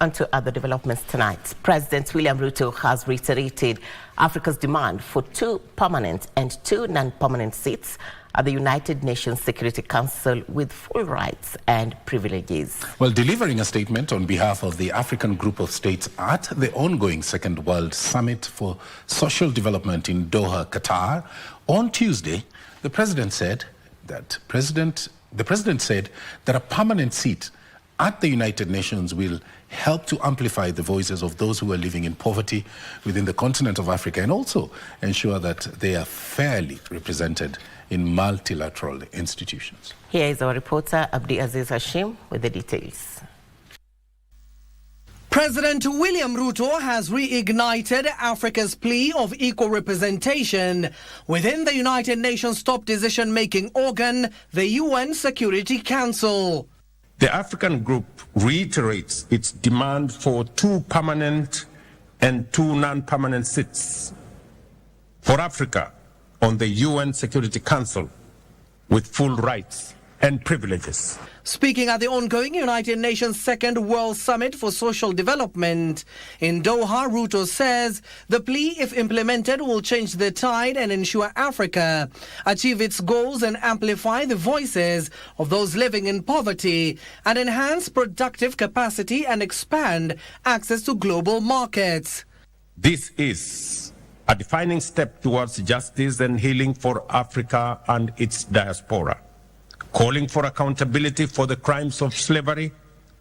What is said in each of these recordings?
On to other developments tonight. President William Ruto has reiterated Africa's demand for 2 permanent and 2 non-permanent seats at the United Nations Security Council with full rights and privileges. Well, delivering a statement on behalf of the African group of states at the ongoing Second World Summit for Social Development in Doha, Qatar, on Tuesday, the president said that a permanent seat at the United Nations will help to amplify the voices of those who are living in poverty within the continent of Africa and also ensure that they are fairly represented in multilateral institutions. Here is our reporter Abdiaziz Hashim with the details. President William Ruto has reignited Africa's plea of equal representation within the United Nations top decision-making organ, the UN Security Council. The African group reiterates its demand for 2 permanent and 2 non-permanent seats for Africa on the UN Security Council with full rights and privileges. Speaking at the ongoing United Nations Second World Summit for Social Development in Doha, Ruto says the plea, if implemented, will change the tide and ensure Africa achieve its goals and amplify the voices of those living in poverty and enhance productive capacity and expand access to global markets. This is a defining step towards justice and healing for Africa and its diaspora, calling for accountability for the crimes of slavery,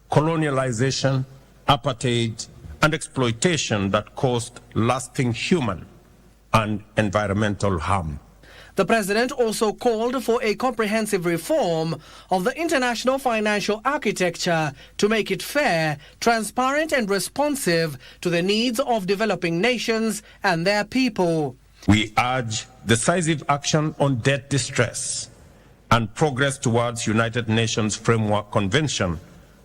colonialization, apartheid, and exploitation that caused lasting human and environmental harm. The president also called for a comprehensive reform of the international financial architecture to make it fair, transparent, and responsive to the needs of developing nations and their people. We urge decisive action on debt distress and progress towards United Nations Framework Convention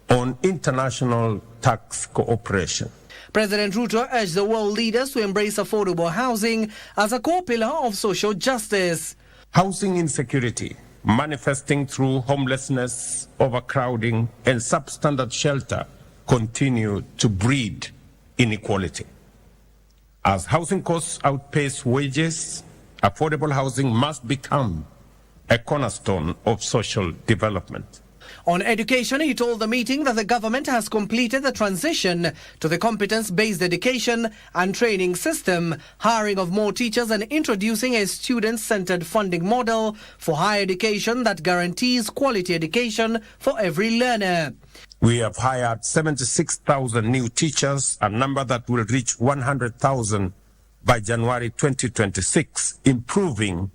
on International Tax Cooperation. President Ruto urged the world leaders to embrace affordable housing as a core pillar of social justice. Housing insecurity, manifesting through homelessness, overcrowding, and substandard shelter, continue to breed inequality. As housing costs outpace wages, affordable housing must become a cornerstone of social development. On education, he told the meeting that the government has completed the transition to the competence-based education and training system, hiring of more teachers and introducing a student-centered funding model for higher education that guarantees quality education for every learner. We have hired 76,000 new teachers, a number that will reach 100,000 by January 2026, improving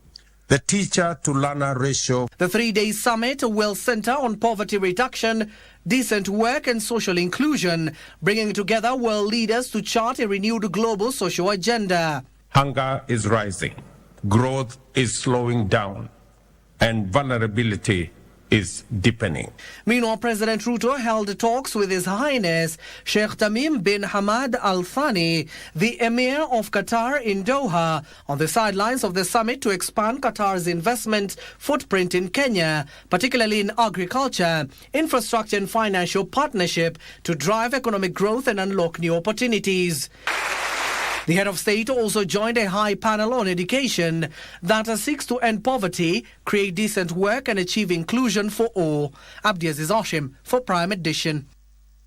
the teacher-to-learner ratio. The 3-day summit will center on poverty reduction, decent work and social inclusion, bringing together world leaders to chart a renewed global social agenda. Hunger is rising, growth is slowing down, and vulnerability is deepening. Meanwhile, President Ruto held talks with His Highness Sheikh Tamim bin Hamad Al Thani, the Emir of Qatar, in Doha, on the sidelines of the summit to expand Qatar's investment footprint in Kenya, particularly in agriculture, infrastructure and financial partnership to drive economic growth and unlock new opportunities. The head of state also joined a high panel on education that seeks to end poverty, create decent work and achieve inclusion for all. Abdiaziz Hashim for Prime Edition.